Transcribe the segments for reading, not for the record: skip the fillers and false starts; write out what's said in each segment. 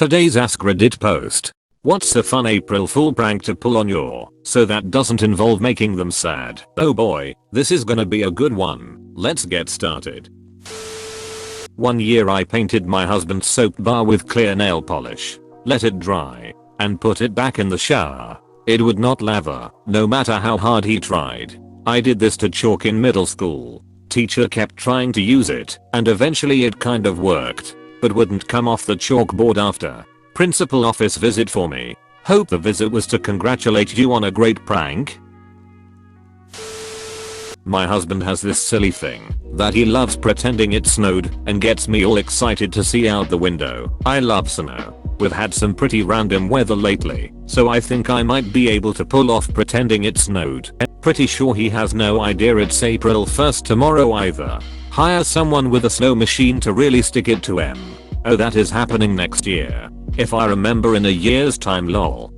Today's AskReddit post. What's a fun April Fool prank to pull on your so that doesn't involve making them sad? Oh boy, this is gonna be a good one. Let's get started. One year I painted my husband's soap bar with clear nail polish, let it dry, and put it back in the shower. It would not lather, no matter how hard he tried. I did this to chalk in middle school. Teacher kept trying to use it, and eventually it kind of worked, but wouldn't come off the chalkboard after. Principal office visit for me. Hope the visit was to congratulate you on a great prank. My husband has this silly thing that he loves pretending it snowed and gets me all excited to see out the window. I love snow. We've had some pretty random weather lately, so I think I might be able to pull off pretending it snowed. Pretty sure he has no idea it's April 1st tomorrow either. Hire someone with a snow machine to really stick it to him. Oh, that is happening next year. If I remember in a year's time, lol.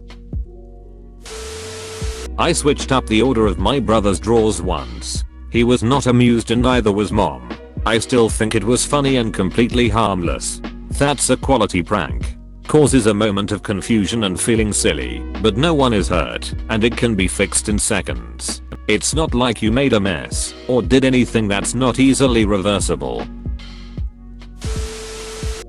I switched up the order of my brother's drawers once. He was not amused and neither was mom. I still think it was funny and completely harmless. That's a quality prank. Causes a moment of confusion and feeling silly, but no one is hurt, and it can be fixed in seconds. It's not like you made a mess or did anything that's not easily reversible.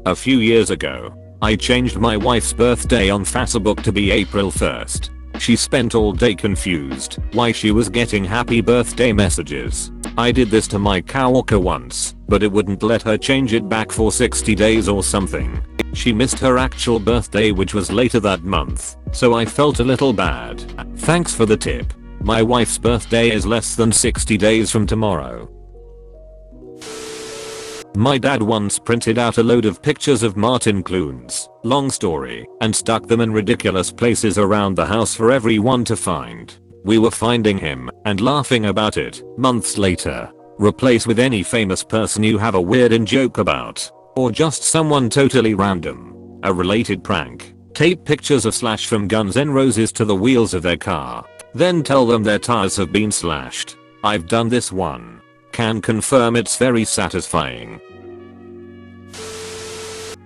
A few years ago, I changed my wife's birthday on Facebook to be April 1st. She spent all day confused why she was getting happy birthday messages. I did this to my coworker once, but it wouldn't let her change it back for 60 days or something. She missed her actual birthday, which was later that month, so I felt a little bad. Thanks for the tip. My wife's birthday is less than 60 days from tomorrow. My dad once printed out a load of pictures of Martin Clunes, long story, and stuck them in ridiculous places around the house for everyone to find. We were finding him and laughing about it months later. Replace with any famous person you have a weird in joke about, or just someone totally random. A related prank. Tape pictures of Slash from Guns N' Roses to the wheels of their car, then tell them their tires have been slashed. I've done this one. Can confirm it's very satisfying.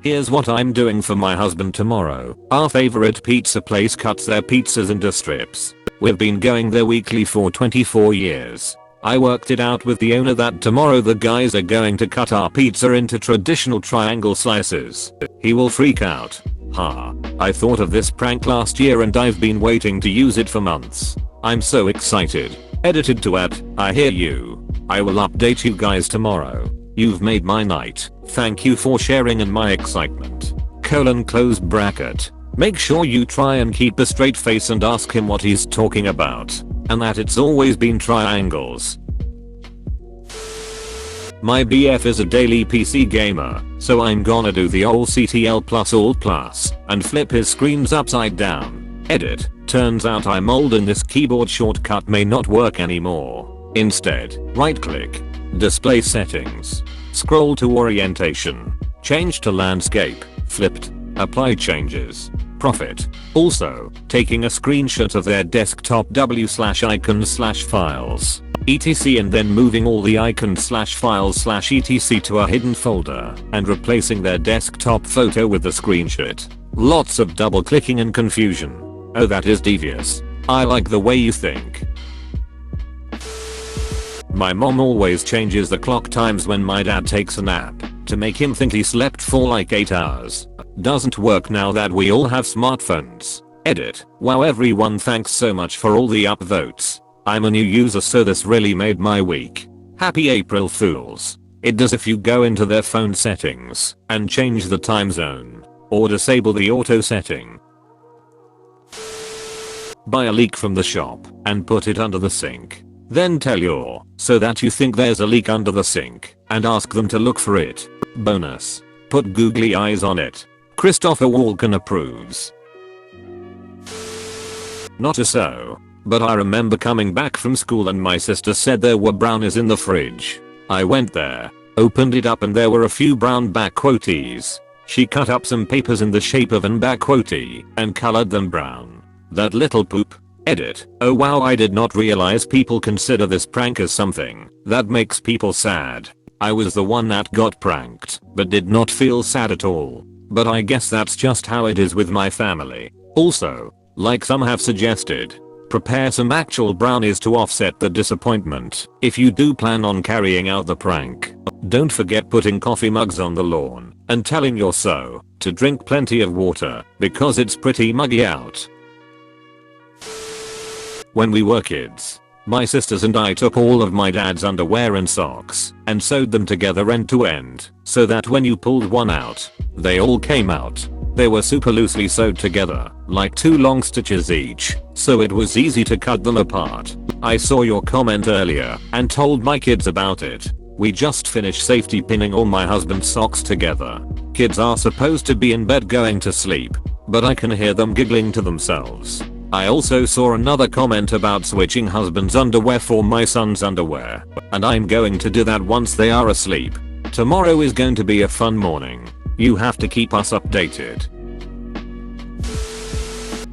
Here's what I'm doing for my husband tomorrow. Our favorite pizza place cuts their pizzas into strips. We've been going there weekly for 24 years. I worked it out with the owner that tomorrow the guys are going to cut our pizza into traditional triangle slices. He will freak out. Ha. I thought of this prank last year and I've been waiting to use it for months. I'm so excited. Edited to add, I hear you. I will update you guys tomorrow. You've made my night. Thank you for sharing in my excitement. Close bracket. Make sure you try and keep a straight face and ask him what he's talking about, and that it's always been triangles. My BF is a daily PC gamer, so I'm gonna do the old CTL plus Alt plus and flip his screens upside down. Edit. Turns out I'm old and this keyboard shortcut may not work anymore. Instead, right click, display settings, scroll to orientation, change to landscape, flipped, apply changes, profit. Also, taking a screenshot of their desktop w/icons/files, etc, and then moving all the icons/files/etc to a hidden folder and replacing their desktop photo with the screenshot. Lots of double clicking and confusion. Oh, that is devious. I like the way you think. My mom always changes the clock times when my dad takes a nap to make him think he slept for like 8 hours. Doesn't work now that we all have smartphones. Edit. Wow, everyone, thanks so much for all the upvotes. I'm a new user, so this really made my week. Happy April Fools. It does if you go into their phone settings and change the time zone or disable the auto setting. Buy a leak from the shop and put it under the sink. Then tell your so that you think there's a leak under the sink and ask them to look for it. Bonus. Put googly eyes on it. Christopher Walken approves. Not a so, but I remember coming back from school and my sister said there were brownies in the fridge. I went there, opened it up, and there were a few brown back quoties. She cut up some papers in the shape of an back quotee and colored them brown. That little poop. Edit. Oh wow, I did not realize people consider this prank as something that makes people sad. I was the one that got pranked, but did not feel sad at all. but I guess that's just how it is with my family. Also, like some have suggested, prepare some actual brownies to offset the disappointment if you do plan on carrying out the prank. Don't forget putting coffee mugs on the lawn and telling your so to drink plenty of water because it's pretty muggy out. When we were kids, my sisters and I took all of my dad's underwear and socks and sewed them together end to end so that when you pulled one out, they all came out. They were super loosely sewed together, like 2 long stitches each, so it was easy to cut them apart. I saw your comment earlier and told my kids about it. We just finished safety pinning all my husband's socks together. Kids are supposed to be in bed going to sleep, but I can hear them giggling to themselves. I also saw another comment about switching husband's underwear for my son's underwear, and I'm going to do that once they are asleep. Tomorrow is going to be a fun morning. You have to keep us updated.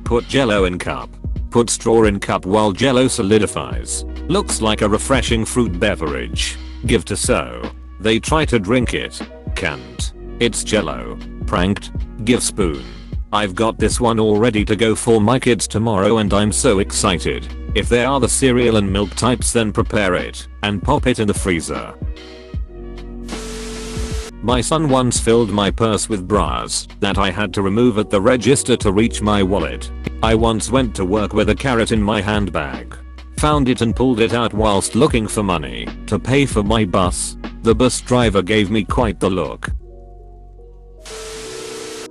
Put jello in cup. Put straw in cup while jello solidifies. Looks like a refreshing fruit beverage. Give to so. They try to drink it. Can't. It's jello. Pranked. Give spoon. I've got this one all ready to go for my kids tomorrow and I'm so excited. If they are the cereal and milk types then prepare it and pop it in the freezer. My son once filled my purse with bras that I had to remove at the register to reach my wallet. I once went to work with a carrot in my handbag. Found it and pulled it out whilst looking for money to pay for my bus. The bus driver gave me quite the look.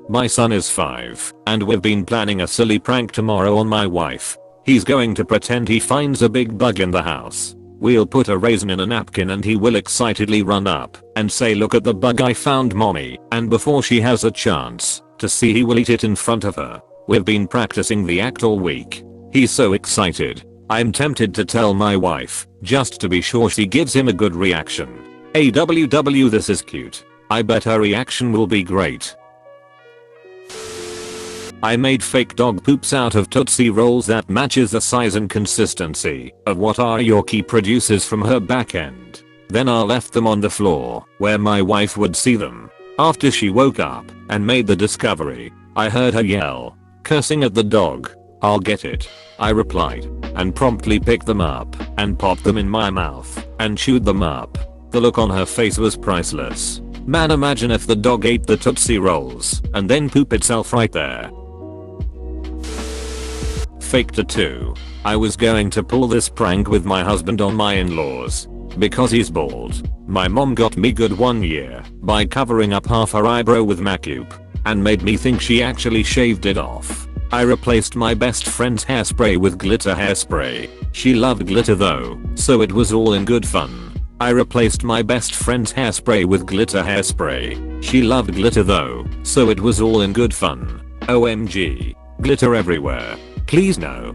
My son is 5 and we've been planning a silly prank tomorrow on my wife. He's going to pretend he finds a big bug in the house. We'll put a raisin in a napkin and he will excitedly run up and say, "Look at the bug I found, mommy," and before she has a chance to see he will eat it in front of her. We've been practicing the act all week. He's so excited. I'm tempted to tell my wife just to be sure she gives him a good reaction. AWW, this is cute. I bet her reaction will be great. I made fake dog poops out of Tootsie Rolls that matches the size and consistency of what our Yorkie produces from her back end. Then I left them on the floor where my wife would see them. After she woke up and made the discovery, I heard her yell, cursing at the dog. "I'll get it," I replied, and promptly picked them up and popped them in my mouth and chewed them up. The look on her face was priceless. Man, imagine if the dog ate the Tootsie Rolls and then poop itself right there. Fake tattoo. I was going to pull this prank with my husband on my in-laws. Because he's bald, my mom got me good one year by covering up half her eyebrow with Macup and made me think she actually shaved it off. I replaced my best friend's hairspray with glitter hairspray. She loved glitter though, so it was all in good fun. I replaced my best friend's hairspray with glitter hairspray. She loved glitter though, so it was all in good fun. OMG. Glitter everywhere. Please no.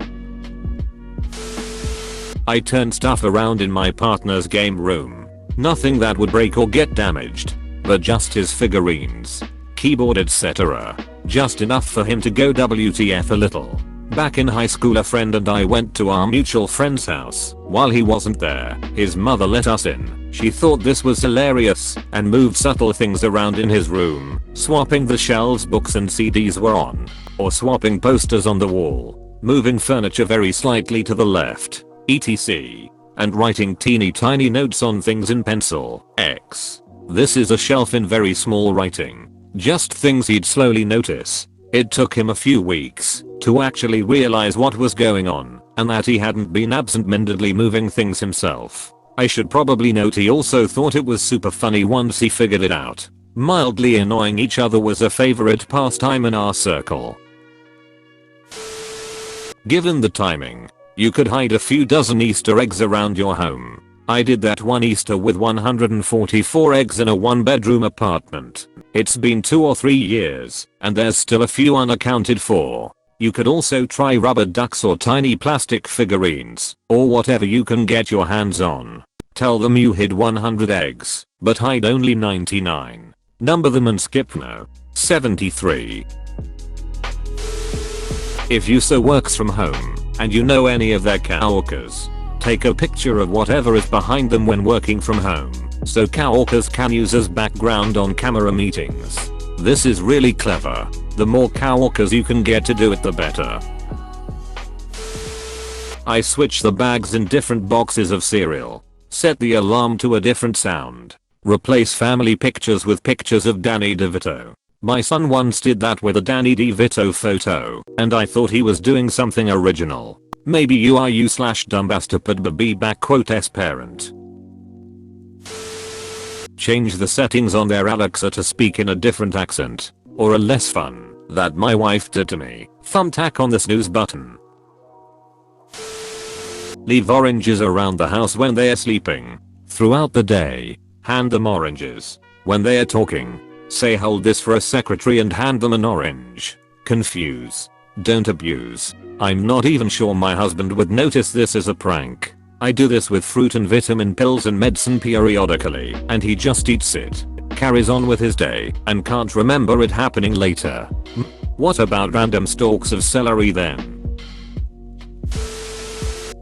I turned stuff around in my partner's game room. Nothing that would break or get damaged, but just his figurines, keyboard etc. Just enough for him to go WTF a little. Back in high school, a friend and I went to our mutual friend's house. While he wasn't there, his mother let us in. She thought this was hilarious and moved subtle things around in his room, swapping the shelves books and CDs were on, or swapping posters on the wall, moving furniture very slightly to the left, etc. and writing teeny tiny notes on things in pencil. X. This is a shelf in very small writing. Just things he'd slowly notice. It took him a few weeks to actually realize what was going on and that he hadn't been absent-mindedly moving things himself. I should probably note he also thought it was super funny once he figured it out. Mildly annoying each other was a favorite pastime in our circle. Given the timing, you could hide a few dozen Easter eggs around your home. I did that one Easter with 144 eggs in a 1-bedroom apartment. It's been 2 or 3 years, and there's still a few unaccounted for. You could also try rubber ducks or tiny plastic figurines, or whatever you can get your hands on. Tell them you hid 100 eggs, but hide only 99. Number them and skip no. 73. If you so works from home, and you know any of their coworkers, take a picture of whatever is behind them when working from home, so coworkers can use as background on camera meetings. This is really clever. The more coworkers you can get to do it, the better. I switch the bags in different boxes of cereal. Set the alarm to a different sound. Replace family pictures with pictures of Danny DeVito. My son once did that with a Danny DeVito photo, and I thought he was doing something original. Maybe you are /dumb bastard be back quotes parent. Change the settings on their Alexa to speak in a different accent, or a less fun, that my wife did to me. Thumbtack on the snooze button. Leave oranges around the house when they are sleeping. Throughout the day, hand them oranges. When they are talking, say hold this for a secretary and hand them an orange. Confuse. Don't abuse. I'm not even sure my husband would notice this as a prank. I do this with fruit and vitamin pills and medicine periodically, and he just eats it, carries on with his day, and can't remember it happening later. What about random stalks of celery then?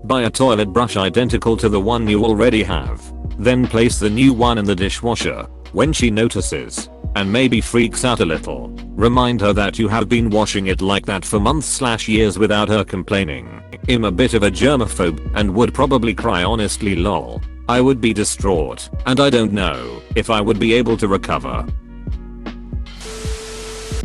Buy a toilet brush identical to the one you already have. Then place the new one in the dishwasher. When she notices, and maybe freaks out a little, remind her that you have been washing it like that for months/years without her complaining. I'm a bit of a germaphobe and would probably cry, honestly lol. I would be distraught, and I don't know if I would be able to recover.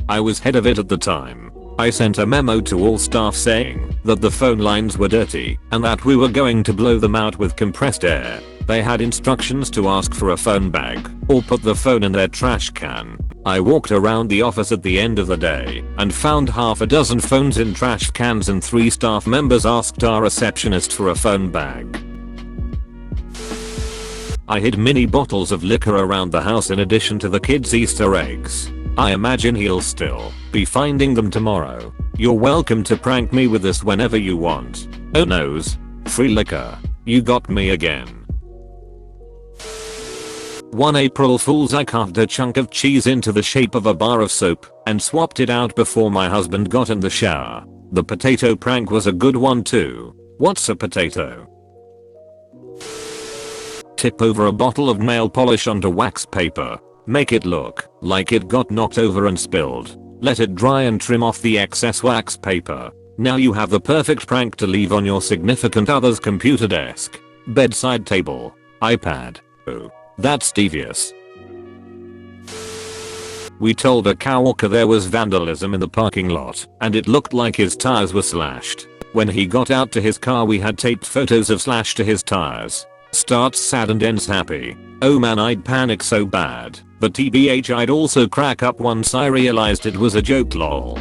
I was head of it at the time. I sent a memo to all staff saying that the phone lines were dirty and that we were going to blow them out with compressed air. They had instructions to ask for a phone bag or put the phone in their trash can. I walked around the office at the end of the day and found half a dozen phones in trash cans, and 3 staff members asked our receptionist for a phone bag. I hid mini bottles of liquor around the house in addition to the kids' Easter eggs. I imagine he'll still be finding them tomorrow. You're welcome to prank me with this whenever you want. Oh noes. Free liquor. You got me again. One April Fool's, I carved a chunk of cheese into the shape of a bar of soap and swapped it out before my husband got in the shower. The potato prank was a good one too. What's a potato? Tip over a bottle of nail polish onto wax paper. Make it look like it got knocked over and spilled. Let it dry and trim off the excess wax paper. Now you have the perfect prank to leave on your significant other's computer desk, bedside table, iPad. Oh, that's devious. We told a coworker there was vandalism in the parking lot and it looked like his tires were slashed. When he got out to his car, we had taped photos of slash to his tires. Starts sad and ends happy. Oh man, I'd panic so bad. But TBH, I'd also crack up once I realized it was a joke lol.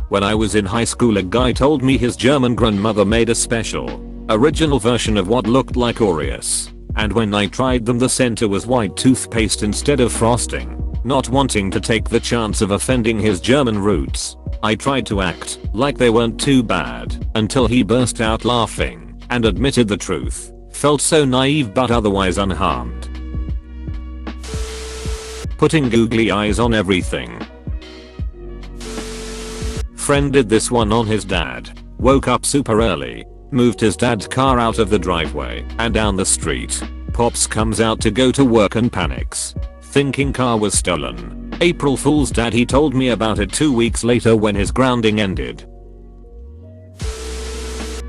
When I was in high school, a guy told me his German grandmother made a special, original version of what looked like Oreos. And when I tried them, the center was white toothpaste instead of frosting. Not wanting to take the chance of offending his German roots, I tried to act like they weren't too bad until he burst out laughing and admitted the truth. Felt so naive but otherwise unharmed. Putting googly eyes on everything. Friend did this one on his dad. Woke up super early, moved his dad's car out of the driveway and down the street. Pops comes out to go to work and panics, thinking car was stolen. April Fool's dad, he told me about it 2 weeks later when his grounding ended.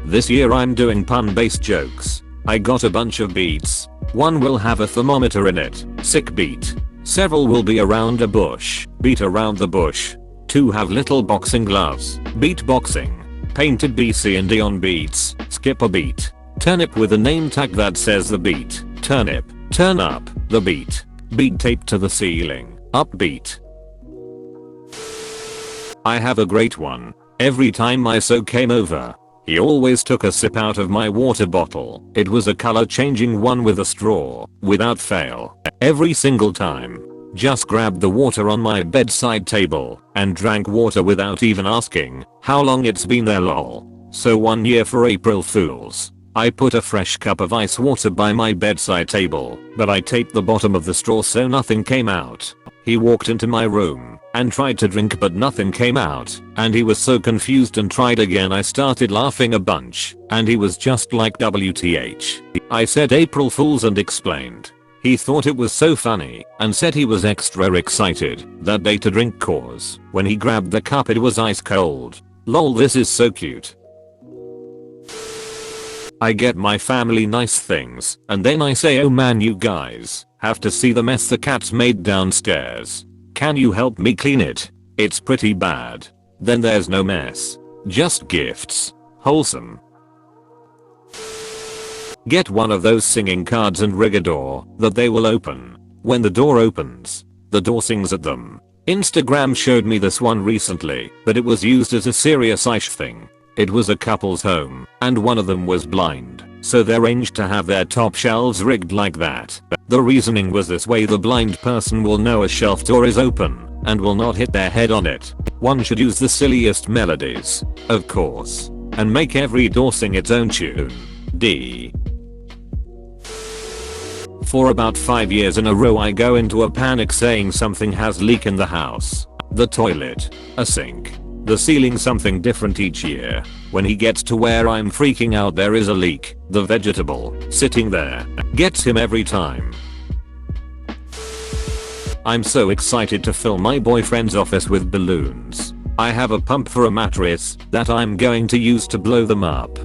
This year I'm doing pun-based jokes. I got a bunch of beats. One will have a thermometer in it, sick beat. Several will be around a bush, beat around the bush. 2 have little boxing gloves, beat boxing. Painted BC and D on beats, skip a beat. Turnip with a name tag that says the beat. Turnip, turn up, the beat. Beat taped to the ceiling, upbeat. I have a great one. Every time my so came over, he always took a sip out of my water bottle. It was a color changing one with a straw, without fail. Every single time. Just grabbed the water on my bedside table and drank water without even asking how long it's been there lol. So one year for April Fools, I put a fresh cup of ice water by my bedside table, but I taped the bottom of the straw so nothing came out. He walked into my room and tried to drink but nothing came out, and he was so confused and tried again. I started laughing a bunch and he was just like WTH. I said April Fools and explained He thought it was so funny and said he was extra excited that day to drink cause when he grabbed the cup it was ice cold. Lol, this is so cute. I get my family nice things and then I say, oh man, you guys have to see the mess the cat's made downstairs. Can you help me clean it? It's pretty bad. Then there's no mess. Just gifts. Wholesome. Get one of those singing cards and rig a door that they will open. When the door opens, the door sings at them. Instagram showed me this one recently, but it was used as a serious-ish thing. It was a couple's home, and one of them was blind, so they arranged to have their top shelves rigged like that. The reasoning was this way the blind person will know a shelf door is open and will not hit their head on it. One should use the silliest melodies, of course, and make every door sing its own tune. D. For about 5 years in a row I go into a panic saying something has leak in the house. The toilet, a sink, the ceiling, something different each year. When he gets to where I'm freaking out there is a leak, the vegetable, sitting there, gets him every time. I'm so excited to fill my boyfriend's office with balloons. I have a pump for a mattress that I'm going to use to blow them up.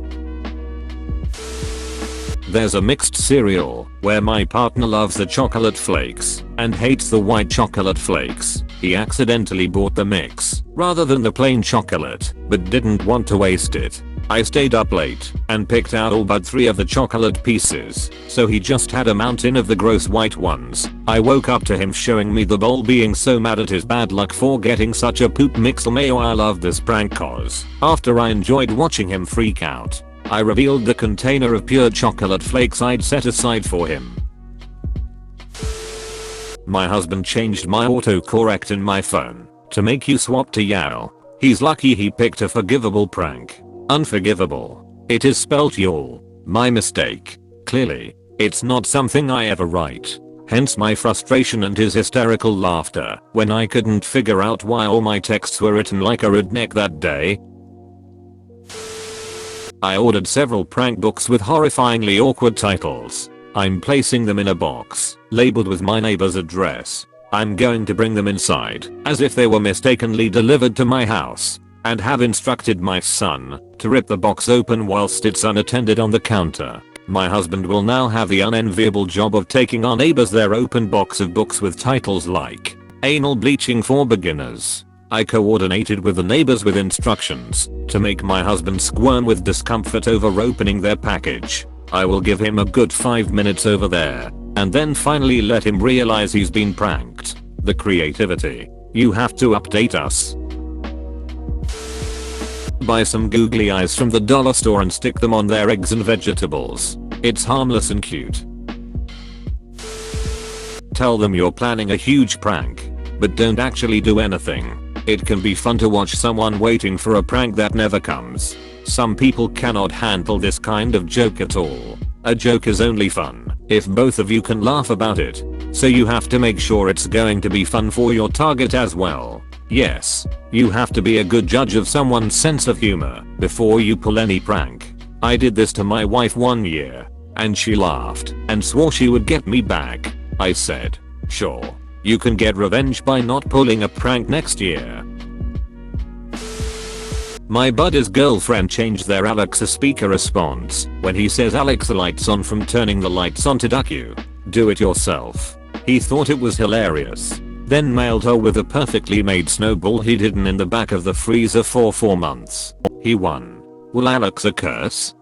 There's a mixed cereal where my partner loves the chocolate flakes and hates the white chocolate flakes. He accidentally bought the mix rather than the plain chocolate, but didn't want to waste it. I stayed up late and picked out all but 3 of the chocolate pieces, so he just had a mountain of the gross white ones. I woke up to him showing me the bowl, being so mad at his bad luck for getting such a poop mix. Mayo, I love this prank cause after I enjoyed watching him freak out, I revealed the container of pure chocolate flakes I'd set aside for him. My husband changed my autocorrect in my phone to make you swap to YAL. He's lucky he picked a forgivable prank. Unforgivable. It is spelt YOL. My mistake. Clearly, it's not something I ever write. Hence my frustration and his hysterical laughter when I couldn't figure out why all my texts were written like a redneck that day. I ordered several prank books with horrifyingly awkward titles. I'm placing them in a box, labeled with my neighbor's address. I'm going to bring them inside, as if they were mistakenly delivered to my house, and have instructed my son to rip the box open whilst it's unattended on the counter. My husband will now have the unenviable job of taking our neighbors their open box of books with titles like Anal Bleaching for Beginners. I coordinated with the neighbors with instructions to make my husband squirm with discomfort over opening their package. I will give him a good 5 minutes over there, and then finally let him realize he's been pranked. The creativity. You have to update us. Buy some googly eyes from the dollar store and stick them on their eggs and vegetables. It's harmless and cute. Tell them you're planning a huge prank, but don't actually do anything. It can be fun to watch someone waiting for a prank that never comes. Some people cannot handle this kind of joke at all. A joke is only fun if both of you can laugh about it, so you have to make sure it's going to be fun for your target as well. Yes, you have to be a good judge of someone's sense of humor before you pull any prank. I did this to my wife one year, and she laughed and swore she would get me back. I said, sure, you can get revenge by not pulling a prank next year. My buddy's girlfriend changed their Alexa speaker response when he says Alexa lights on from turning the lights on to duck you. Do it yourself. He thought it was hilarious. Then mailed her with a perfectly made snowball he'd hidden in the back of the freezer for 4 months. He won. Will Alexa curse?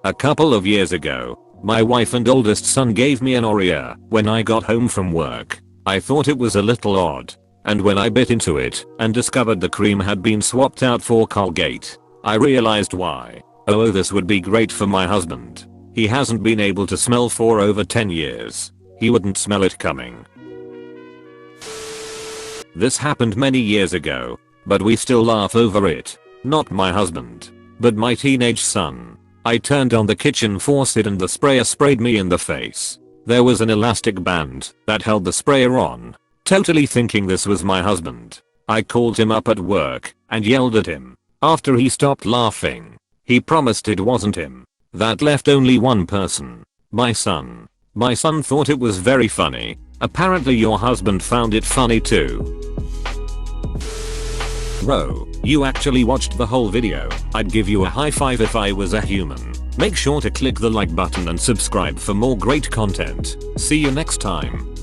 A couple of years ago, my wife and oldest son gave me an Oreo when I got home from work. I thought it was a little odd, and when I bit into it and discovered the cream had been swapped out for Colgate, I realized why. Oh, this would be great for my husband. He hasn't been able to smell for over 10 years. He wouldn't smell it coming. This happened many years ago, but we still laugh over it. Not my husband, but my teenage son. I turned on the kitchen faucet and the sprayer sprayed me in the face. There was an elastic band that held the sprayer on. Totally thinking this was my husband, I called him up at work and yelled at him. After he stopped laughing, he promised it wasn't him. That left only one person. My son. My son thought it was very funny. Apparently your husband found it funny too. Bro, you actually watched the whole video. I'd give you a high five if I was a human. Make sure to click the like button and subscribe for more great content. See you next time.